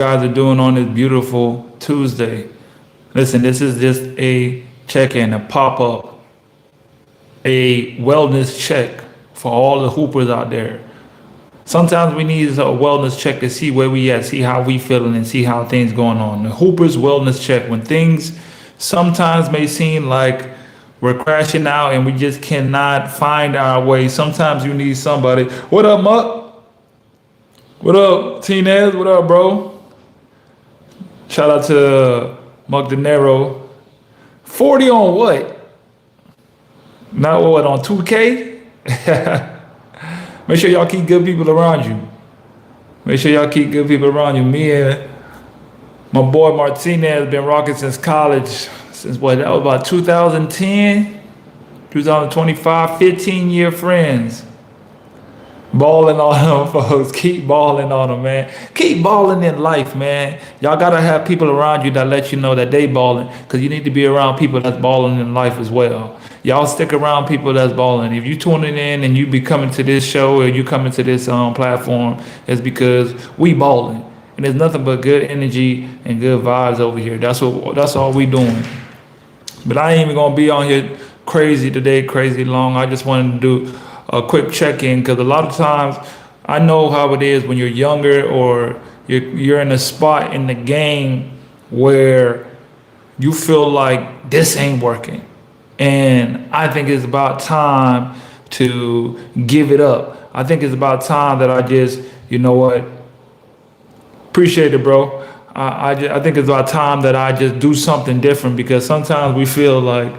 guys are doing on this beautiful Tuesday. Listen, this is just a check-in, a pop-up, a wellness check for all the hoopers out there. Sometimes we need a wellness check to see where we at, see how we feeling, and see how things going on. The hoopers wellness check, when things sometimes may seem like we're crashing out and we just cannot find our way. Sometimes you need somebody. What up, Muck? What up, Tinez? What up, bro? Shout out to Muck De Niro. 40 on what? Not what, on 2K? Make sure y'all keep good people around you. Make sure y'all keep good people around you. Me and my boy Martinez been rocking since college. Since what? That was about 2010, 2025, 15-year friends. Balling on them, folks. Keep balling on them, man. Keep balling in life, man. Y'all gotta have people around you that let you know that they balling, because you need to be around people that's balling in life as well. Y'all stick around people that's balling. If you tuning in and you be coming to this show or you coming to this platform, it's because we balling, and there's nothing but good energy and good vibes over here. That's all we doing. But I ain't even gonna be on here crazy today, crazy long. I just wanted to do a quick check-in, because a lot of times I know how it is when you're younger or you're in a spot in the game where you feel like this ain't working. And I think it's about time to give it up. I think it's about time that I just, you know what, appreciate it, bro. I think it's about time that I just do something different, because sometimes we feel like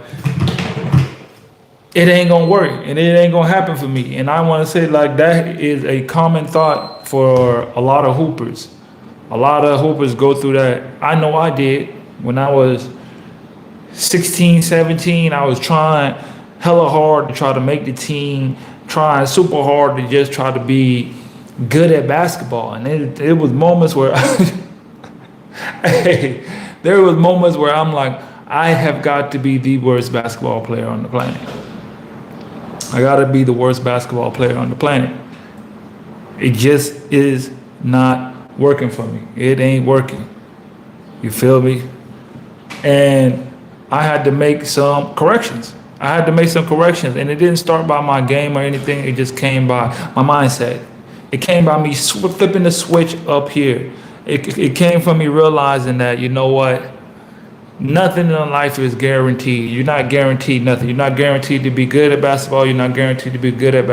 it ain't gonna work and it ain't gonna happen for me. And I wanna say, like, that is a common thought for a lot of hoopers. A lot of hoopers go through that. I know I did. When I was 16, 17, I was trying hella hard to try to make the team, trying super hard to just try to be good at basketball. And it was moments where hey, there was moments where I'm like, I have got to be the worst basketball player on the planet. I gotta be the worst basketball player on the planet. It just is not working for me. It ain't working. You feel me? And I had to make some corrections. And it didn't start by my game or anything. It just came by my mindset. It came by me flipping the switch up here. It came from me realizing that, you know what? Nothing in life is guaranteed. You're not guaranteed nothing. You're not guaranteed to be good at basketball. You're not guaranteed to be good at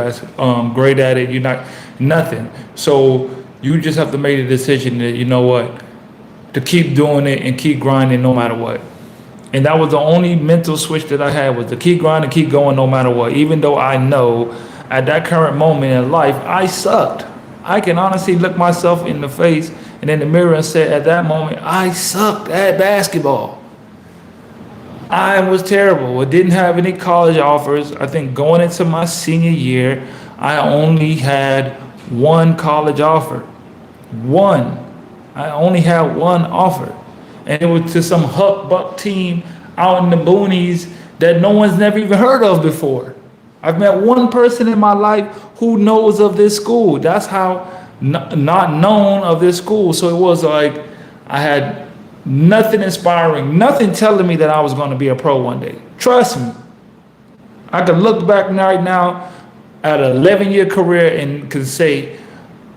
great at it. You're not nothing. So you just have to make a decision that, you know what, to keep doing it and keep grinding no matter what. And that was the only mental switch that I had, was to keep grinding, keep going no matter what. Even though I know at that current moment in life, I sucked. I can honestly look myself in the face and in the mirror and say, at that moment, I sucked at basketball. I was terrible. I didn't have any college offers. I think going into my senior year, I only had one college offer. One. I only had one offer. And it was to some huck buck team out in the boonies that no one's never even heard of before. I've met one person in my life who knows of this school. That's how not known of this school. So it was like I had nothing inspiring, nothing telling me that I was going to be a pro one day. Trust me. I can look back right now at an 11-year career and can say,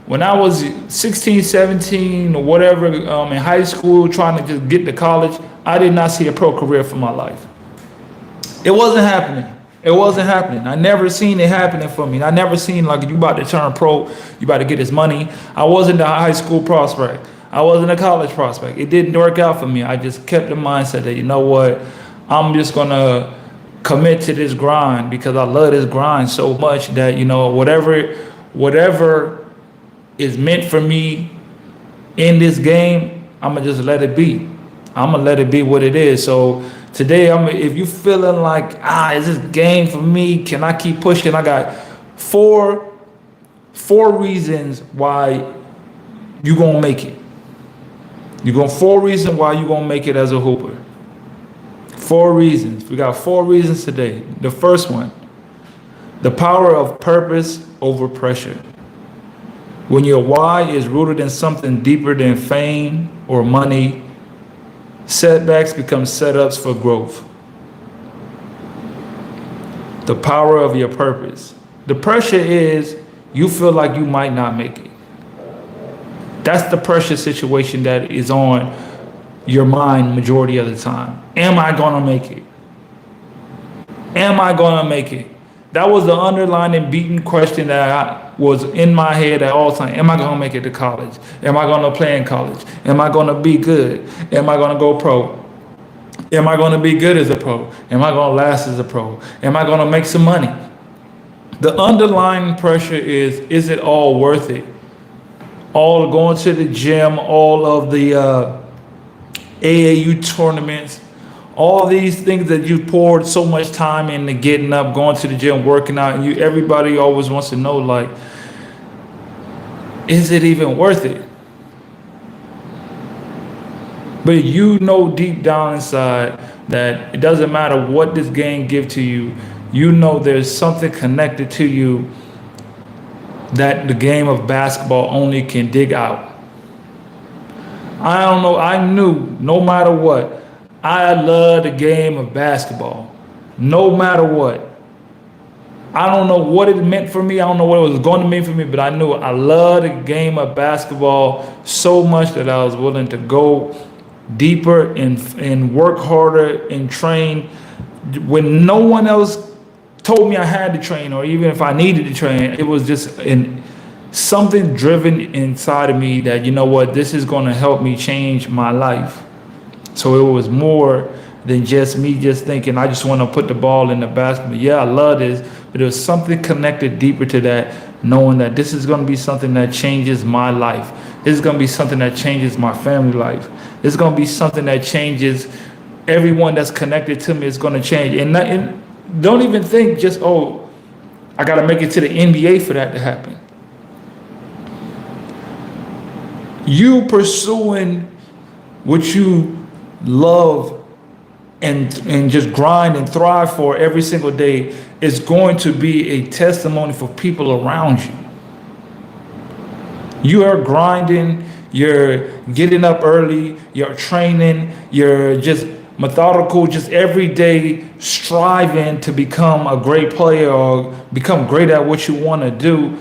when I was 16, 17 or whatever in high school trying to just get to college, I did not see a pro career for my life. It wasn't happening. It wasn't happening. I never seen it happening for me. I never seen, like, you about to turn pro, you about to get this money. I wasn't a high school prospect. I wasn't a college prospect. It didn't work out for me. I just kept the mindset that, you know what, I'm just gonna commit to this grind, because I love this grind so much that, you know, whatever is meant for me in this game, I'm gonna just let it be. I'm gonna let it be what it is. So today, if you feeling like, is this game for me? Can I keep pushing? I got four reasons why you gonna make it. Four reasons why you gonna make it as a hooper. 4 reasons. We got 4 reasons today. The first one, the power of purpose over pressure. When your why is rooted in something deeper than fame or money, setbacks become setups for growth. The power of your purpose. The pressure is you feel like you might not make it. That's the pressure situation that is on your mind majority of the time. Am I gonna make it? Am I gonna make it? That was the underlying beaten question that was in my head at all times. Am I gonna make it to college? Am I gonna play in college? Am I gonna be good? Am I gonna go pro? Am I gonna be good as a pro? Am I gonna last as a pro? Am I gonna make some money? The underlying pressure is it all worth it? All going to the gym, all of the AAU tournaments, all these things that you poured so much time into getting up, going to the gym, working out, and everybody always wants to know, like, is it even worth it? But you know deep down inside that it doesn't matter what this game gives to you, you know there's something connected to you that the game of basketball only can dig out. I don't know, I knew no matter what, I love the game of basketball, no matter what. I don't know what it meant for me, I don't know what it was going to mean for me, but I knew I loved the game of basketball so much that I was willing to go deeper and work harder and train when no one else told me I had to train, or even if I needed to train. It was just something driven inside of me that, you know what, this is going to help me change my life. So it was more than just me just thinking I just want to put the ball in the basket. Yeah, I love this, but there was something connected deeper to that, knowing that this is going to be something that changes my life. This is going to be something that changes my family life. This is going to be something that changes everyone that's connected to me. Is going to change. And don't even think just, oh, I got to make it to the NBA for that to happen. You pursuing what you love and just grind and thrive for every single day is going to be a testimony for people around you. You are grinding, you're getting up early, you're training, you're just methodical, just every day striving to become a great player or become great at what you want to do.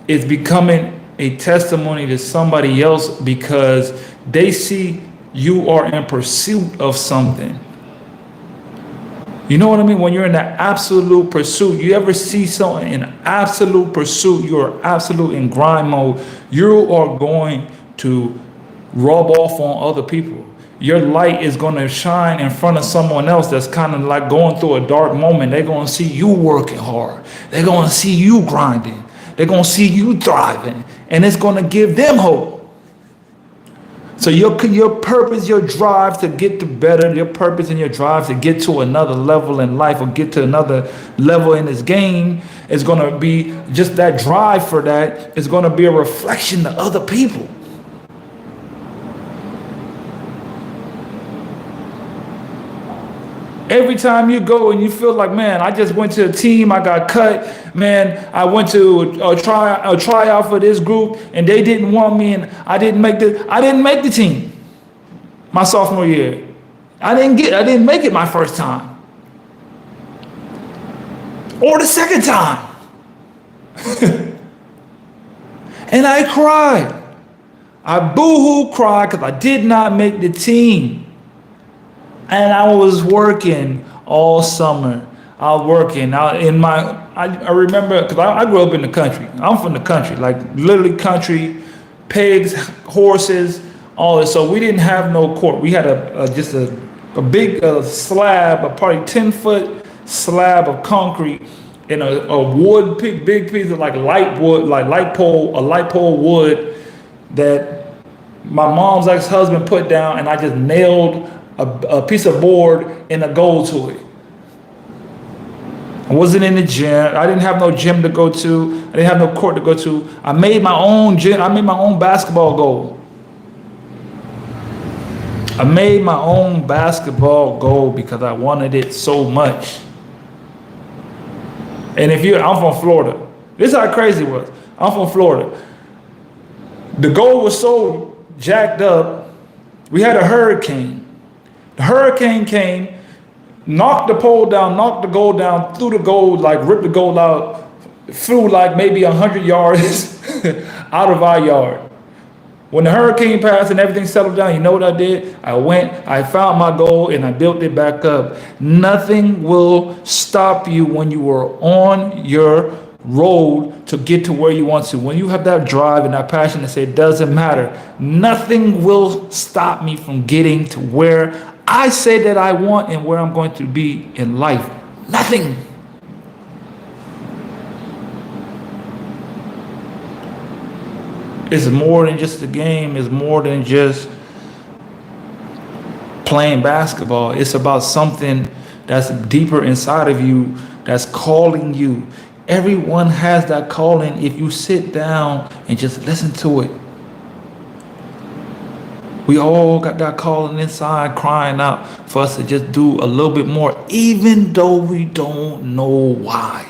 Is becoming a testimony to somebody else because they see you are in pursuit of something. You know what I mean? When you're in that absolute pursuit, you ever see someone in absolute pursuit, you're absolute in grind mode, you are going to rub off on other people. Your light is going to shine in front of someone else that's kind of like going through a dark moment. They're going to see you working hard. They're going to see you grinding. They're going to see you thriving. And it's going to give them hope. So your purpose, your drive to get to better, your purpose and your drive to get to another level in life or get to another level in this game is going to be just that drive for that is going to be a reflection to other people. Every time you go and you feel like, man, I just went to a team, I got cut, man, I went to a tryout for this group and they didn't want me and I didn't make the team my sophomore year. I didn't make it my first time. Or the second time. And I cried. I boo-hoo cried because I did not make the team. And I was working all summer. I was working. I remember, because I grew up in the country. I'm from the country, like literally country, pigs, horses, all this. So we didn't have no court. We had just a big slab, probably 10-foot slab of concrete and a wood, big piece of like light pole wood that my mom's ex-husband put down, and I just nailed a piece of board and a goal to it. I wasn't in the gym. I didn't have no gym to go to. I didn't have no court to go to. I made my own gym. I made my own basketball goal. I made my own basketball goal because I wanted it so much. And I'm from Florida. This is how crazy it was. I'm from Florida. The goal was so jacked up. We had a hurricane. The hurricane came, knocked the pole down, knocked the goal down, threw the goal, like ripped the goal out, flew like maybe 100 yards out of our yard. When the hurricane passed and everything settled down, you know what I did? I went, I found my goal, and I built it back up. Nothing will stop you when you are on your road to get to where you want to. When you have that drive and that passion to say it doesn't matter, nothing will stop me from getting to where I say that I want and where I'm going to be in life. Nothing. It's more than just a game. It's more than just playing basketball. It's about something that's deeper inside of you, that's calling you. Everyone has that calling if you sit down and just listen to it. We all got that calling inside crying out for us to just do a little bit more, even though we don't know why.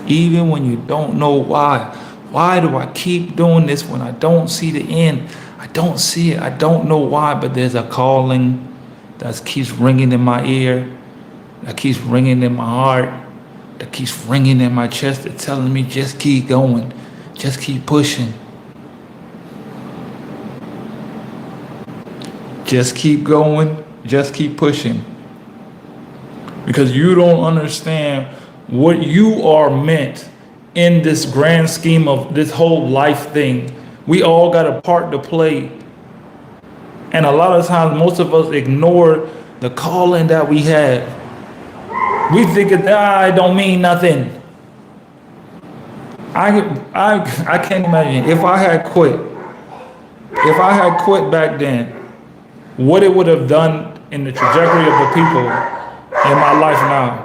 Even when you don't know why. Why do I keep doing this when I don't see the end? I don't see it. I don't know why, but there's a calling that keeps ringing in my ear, that keeps ringing in my heart, that keeps ringing in my chest, that's telling me just keep going, just keep pushing. Just keep going, just keep pushing. Because you don't understand what you are meant in this grand scheme of this whole life thing. We all got a part to play. And a lot of times, most of us ignore the calling that we have. We think it don't mean nothing. I can't imagine if I had quit back then, what it would have done in the trajectory of the people in my life now.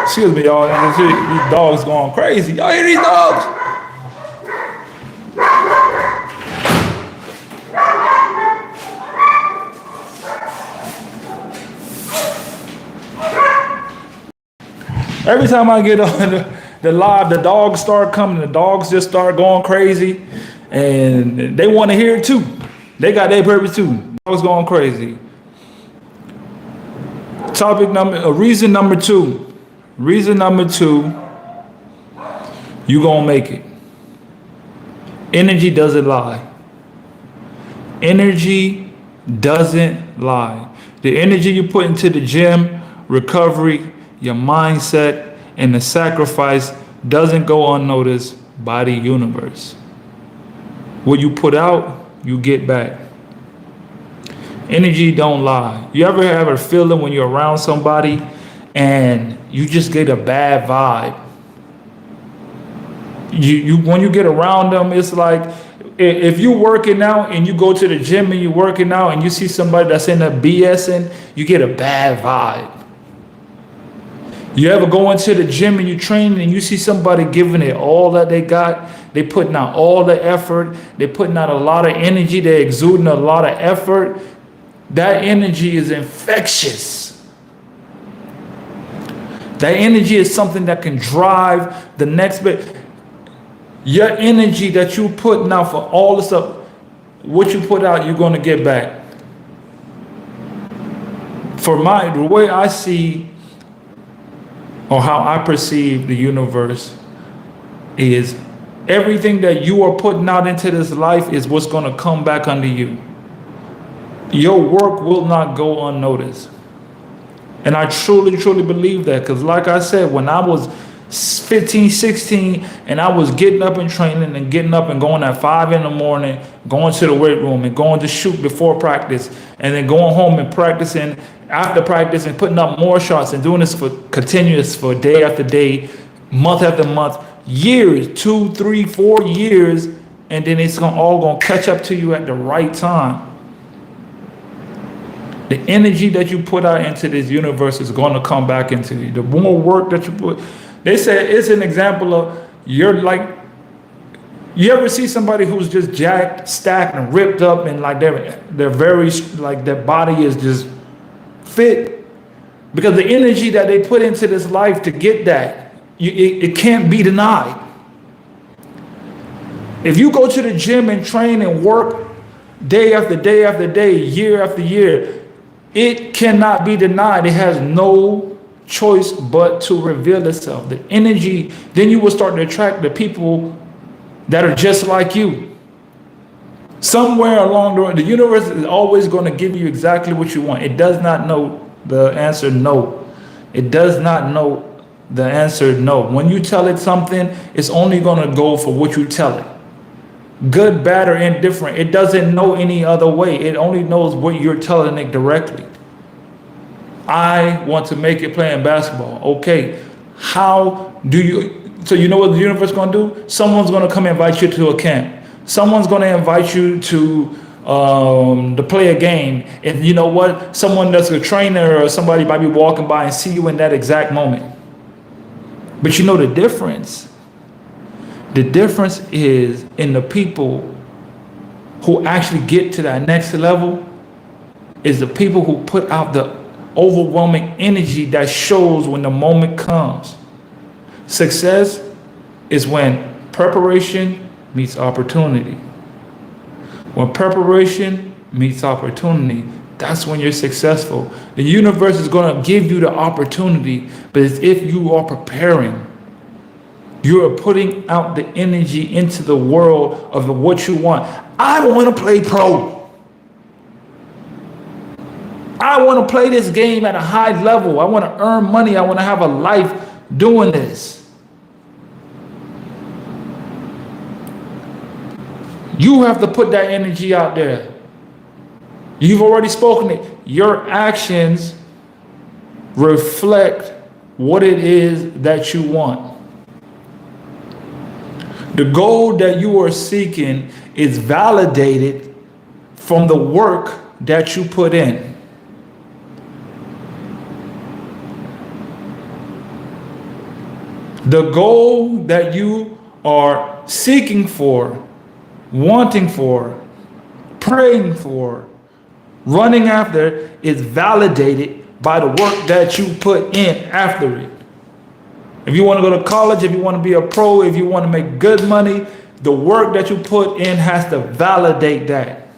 Excuse me, y'all. These dogs going crazy. Y'all hear these dogs? Every time I get on the live, the dogs start coming. The dogs just start going crazy, and they want to hear it too. They got their purpose too. Dogs going crazy. Reason number two. Reason number two, you gonna make it. Energy doesn't lie. Energy doesn't lie. The energy you put into the gym, recovery, your mindset, and the sacrifice doesn't go unnoticed by the universe. What you put out, you get back. Energy don't lie. You ever have a feeling when you're around somebody and you just get a bad vibe? You when you get around them, it's like if you're working out and you go to the gym and you're working out and you see somebody that's in a BSing, you get a bad vibe. You ever go into the gym and you train and you see somebody giving it all that they got, they putting out all the effort, they putting out a lot of energy, they're exuding a lot of effort. That energy is infectious. That energy is something that can drive the next bit. Your energy that you putting out for all the stuff, what you put out, you're going to get back. For the way I see or how I perceive the universe is everything that you are putting out into this life is what's going to come back under you. Your work will not go unnoticed. And I truly, truly believe that, because like I said, when I was 15, 16, and I was getting up and training and getting up and going at 5 in the morning, going to the weight room and going to shoot before practice, and then going home and practicing after practice and putting up more shots and doing this for continuous for day after day, month after month, years, 2, 3, 4 years, and then it's all going to catch up to you at the right time. The energy that you put out into this universe is going to come back into you. The more work that you put, they say it's an example of you're like, you ever see somebody who's just jacked, stacked, and ripped up, and like they're very, like their body is just fit, because the energy that they put into this life to get that it can't be denied. If you go to the gym and train and work day after day after day, year after year, it cannot be denied. It has no choice but to reveal itself. The energy, then you will start to attract the people that are just like you. Somewhere along the way, the universe is always going to give you exactly what you want. It does not know the answer no. It does not know the answer no. When you tell it something, it's only going to go for what you tell it. Good, bad, or indifferent. It doesn't know any other way. It only knows what you're telling it directly. I want to make it playing basketball. Okay, how do you? So you know what the universe is going to do? Someone's going to come invite you to a camp. Someone's going to invite you to play a game. And you know what? Someone that's a trainer or somebody might be walking by and see you in that exact moment. But you know the difference? The difference is in the people who actually get to that next level is the people who put out the overwhelming energy that shows when the moment comes. Success is when preparation meets opportunity. When preparation meets opportunity, that's when you're successful. The universe is going to give you the opportunity, but it's if you are preparing. You are putting out the energy into the world of what you want. I want to play pro. I want to play this game at a high level. I want to earn money. I want to have a life doing this. You have to put that energy out there. You've already spoken it. Your actions reflect what it is that you want. The goal that you are seeking is validated from the work that you put in. The goal that you are seeking for, wanting for, praying for, running after is validated by the work that you put in after it. If you want to go to college, if you want to be a pro, if you want to make good money, the work that you put in has to validate that.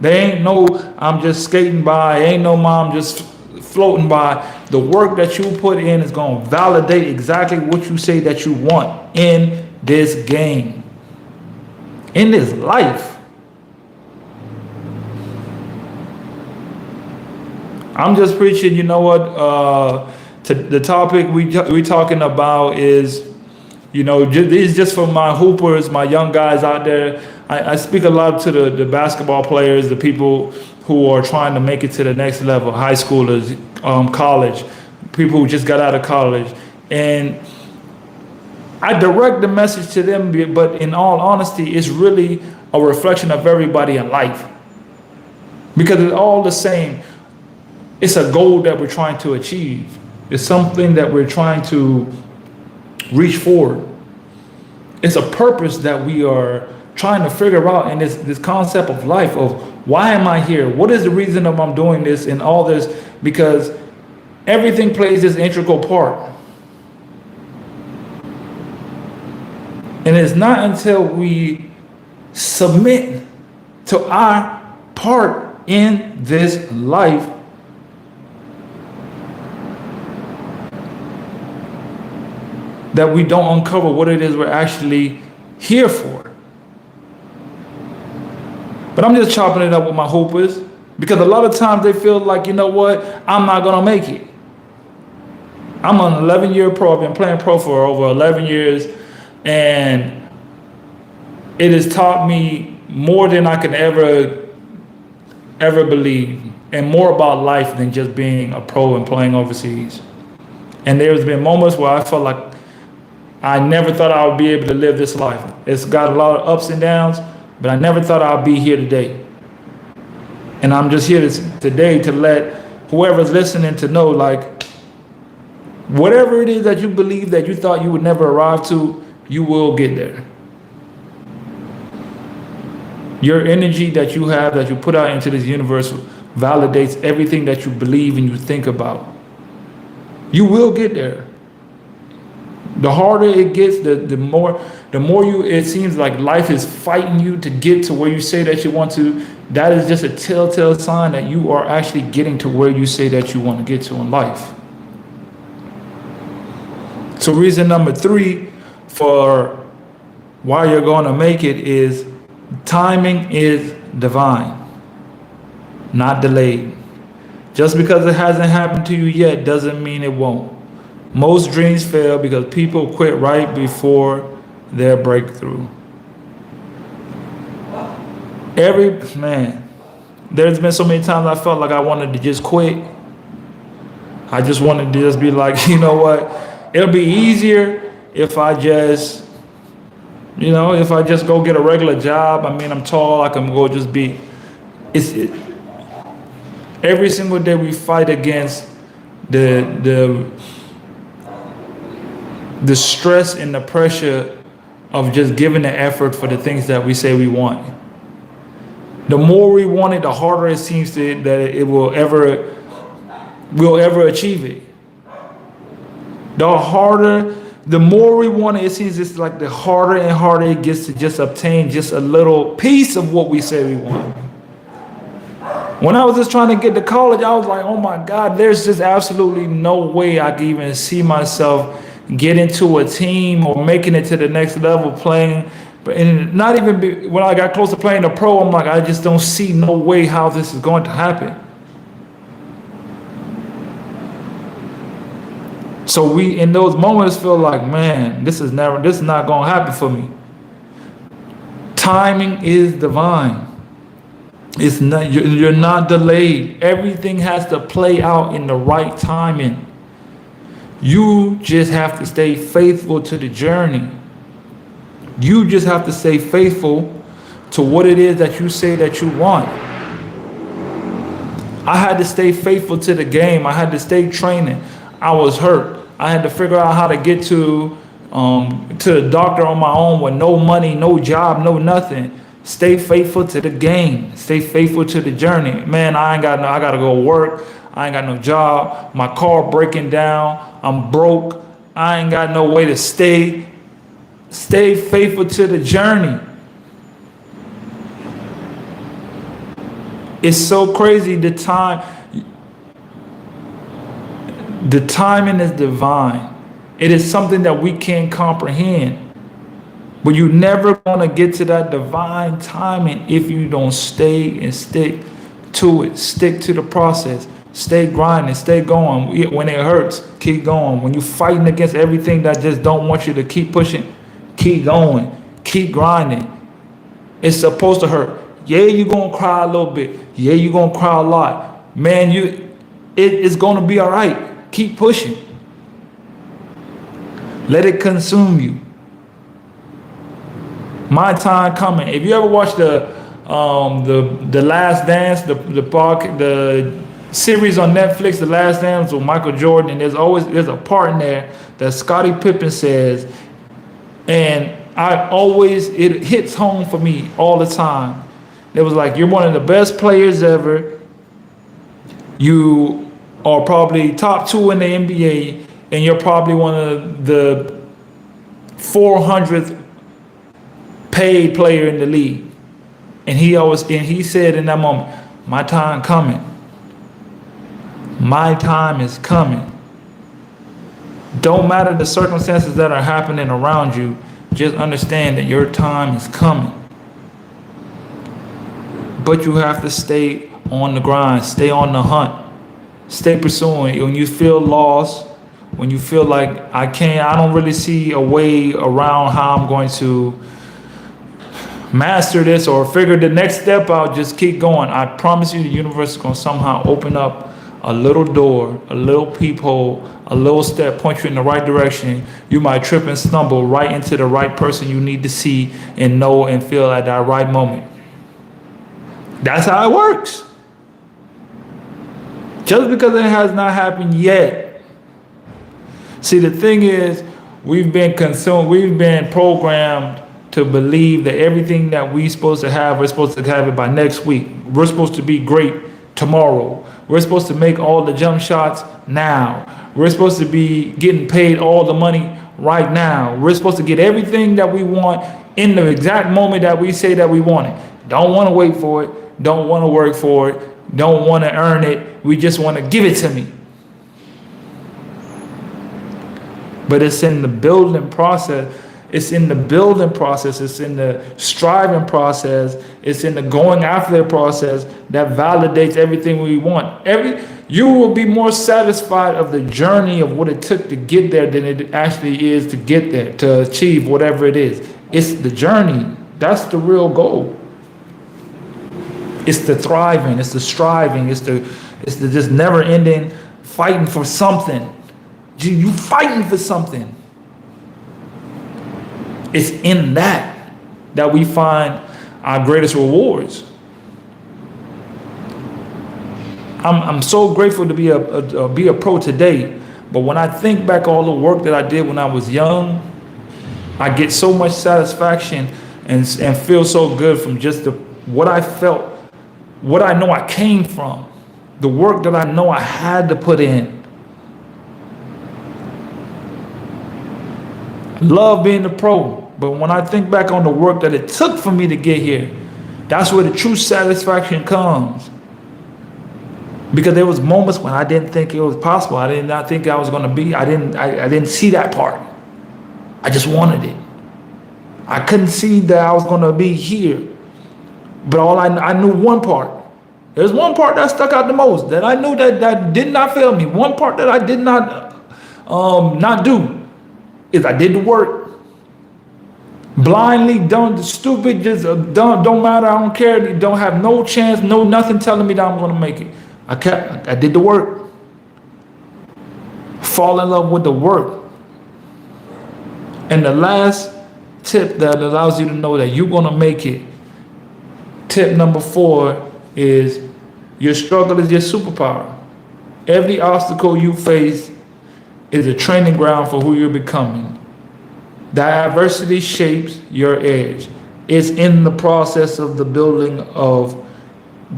There ain't no, I'm just skating by, ain't no mom just floating by. The work that you put in is going to validate exactly what you say that you want in this game, in this life. I'm just preaching, you know what, the topic we talking about is, you know, this is just for my hoopers, my young guys out there. I speak a lot to the basketball players, the people who are trying to make it to the next level, high schoolers, college, people who just got out of college. And I direct the message to them, but in all honesty, it's really a reflection of everybody in life. Because it's all the same. It's a goal that we're trying to achieve. It's something that we're trying to reach for. It's a purpose that we are trying to figure out in this concept of life of why am I here? What is the reason of I'm doing this and all this? Because everything plays this integral part. And it's not until we submit to our part in this life that we don't uncover what it is we're actually here for. But I'm just chopping it up with my hoopers because a lot of times they feel like, you know what, I'm not going to make it. I'm an 11-year pro. I've been playing pro for over 11 years, and it has taught me more than I can ever believe, and more about life than just being a pro and playing overseas. And there's been moments where I felt like I never thought I would be able to live this life. It's got a lot of ups and downs, but I never thought I'd be here today. And I'm just here today to let whoever's listening to know, like, whatever it is that you believe that you thought you would never arrive to, you will get there. Your energy that you have, that you put out into this universe, validates everything that you believe and you think about. You will get there. The harder it gets, the more you, it seems like life is fighting you to get to where you say that you want to. That is just a telltale sign that you are actually getting to where you say that you want to get to in life. So reason number 3 for why you're going to make it is timing is divine, not delayed. Just because it hasn't happened to you yet doesn't mean it won't. Most dreams fail because people quit right before their breakthrough. There's been so many times I felt like I wanted to just quit. I just wanted to just be like, you know what? It'll be easier if I just, if I just go get a regular job. I mean, I'm tall, I can go just be. Every single day we fight against the stress and the pressure of just giving the effort for the things that we say we want. The more we want it, the harder it seems that we'll ever achieve it. The more we want it, it seems it's like the harder and harder it gets to just obtain just a little piece of what we say we want. When I was just trying to get to college, I was like, oh my God, there's just absolutely no way I can even see myself getting to a team or making it to the next level playing. And not even when I got close to playing the pro, I'm like, I just don't see no way how this is going to happen. So we, in those moments, feel like, man, this is not going to happen for me. Timing is divine. It's not, you're not delayed. Everything has to play out in the right timing. You just have to stay faithful to the journey. You just have to stay faithful to what it is that you say that you want. I had to stay faithful to the game. I had to stay training. I was hurt. I had to figure out how to get to the doctor on my own with no money, no job, no nothing. Stay faithful to the game. Stay faithful to the journey. Man, I gotta go work. I ain't got no job. My car breaking down. I'm broke. I ain't got no way to stay. Stay faithful to the journey. It's so crazy. The timing is divine. It is something that we can't comprehend. But you're never going to get to that divine timing if you don't stay and stick to it. Stick to the process. Stay grinding. Stay going. When it hurts, keep going. When you're fighting against everything that just don't want you to keep pushing, keep going. Keep grinding. It's supposed to hurt. Yeah, you're going to cry a little bit. Yeah, you're going to cry a lot. Man, it's going to be all right. Keep pushing. Let it consume you. My time coming. If you ever watch the Last Dance, the series on Netflix, The Last Dance with Michael Jordan, and there's a part in there that Scottie Pippen says, and it hits home for me all the time. It was like, you're one of the best players ever. You are probably top 2 in the NBA, and you're probably one of the 400th paid player in the league. And he said in that moment, my time coming. My time is coming. Don't matter the circumstances that are happening around you, just understand that your time is coming. But you have to stay on the grind, stay on the hunt, stay pursuing. When you feel lost, when you feel like I don't really see a way around how I'm going to master this or figure the next step out, just keep going. I promise you the universe is going to somehow open up a little door, a little peephole, a little step, point you in the right direction. You might trip and stumble right into the right person you need to see and know and feel at that right moment. That's how it works. Just because it has not happened yet. See, the thing is, we've been programmed to believe that everything that we're supposed to have it by next week. We're supposed to be great tomorrow. We're supposed to make all the jump shots now. We're supposed to be getting paid all the money right now. We're supposed to get everything that we want in the exact moment that we say that we want it. Don't want to wait for it. Don't want to work for it. Don't want to earn it. We just want to give it to me. But it's in the building process. It's in the building process. It's in the striving process. It's in the going after the process that validates everything we want. You will be more satisfied of the journey of what it took to get there than it actually is to get there, to achieve whatever it is. It's the journey. That's the real goal. It's the thriving. It's the striving. It's the just never ending fighting for something. You fighting for something. It's in that we find our greatest rewards. I'm so grateful to be a pro today, but when I think back all the work that I did when I was young, I get so much satisfaction and feel so good from just what I felt, what I know I came from, the work that I know I had to put in. I love being a pro, but when I think back on the work that it took for me to get here, that's where the true satisfaction comes. Because there was moments when I didn't think it was possible. I did not think I was going to be. I didn't see that part. I just wanted it. I couldn't see that I was going to be here. But I knew one part. There's one part that stuck out the most, that I knew that did not fail me. One part that I did not do is I did the work. Blindly, stupid, just don't matter. I don't care. Don't have no chance, no nothing telling me that I'm going to make it. I did the work. Fall in love with the work. And the last tip that allows you to know that you're going to make it, tip number 4 is your struggle is your superpower. Every obstacle you face is a training ground for who you're becoming. That adversity shapes your edge. It's in the process of the building of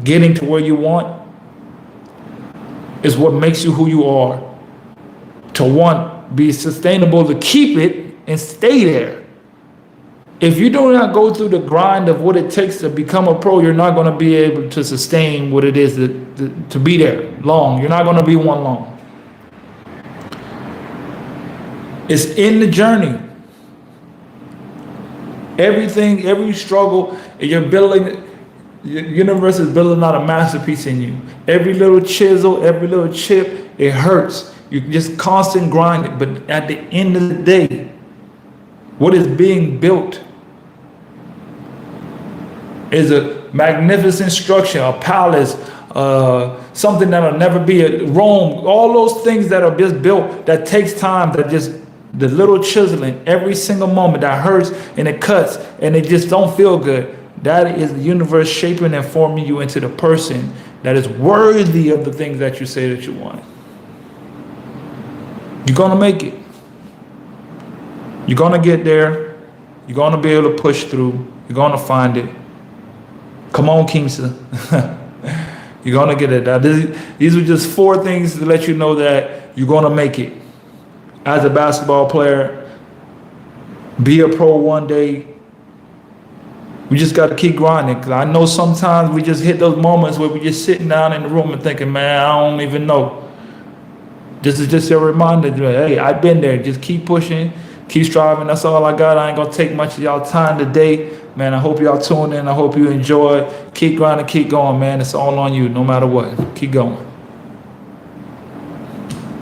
getting to where you want is what makes you who you are. To be sustainable, to keep it and stay there. If you do not go through the grind of what it takes to become a pro, you're not going to be able to sustain what it is to be there long. You're not going to be one long. It's in the journey. Everything, every struggle, you're building, the universe is building out a masterpiece in you. Every little chisel, every little chip, it hurts. You just constant grinding. But at the end of the day, what is being built is a magnificent structure, a palace, something that'll never be Rome. All those things that are just built, that takes time, that just the little chiseling, every single moment that hurts and it cuts and it just don't feel good. That is the universe shaping and forming you into the person that is worthy of the things that you say that you want. You're going to make it. You're going to get there. You're going to be able to push through. You're going to find it. Come on, Kingsa. You're going to get it. Now, these are just 4 things to let you know that you're going to make it. As a basketball player, be a pro one day. We just got to keep grinding. Because I know sometimes we just hit those moments where we're just sitting down in the room and thinking, man, I don't even know. This is just a reminder, hey, I've been there. Just keep pushing, keep striving. That's all I got. I ain't going to take much of y'all time today. Man, I hope y'all tune in. I hope you enjoy. Keep grinding, keep going, man. It's all on you, no matter what. Keep going.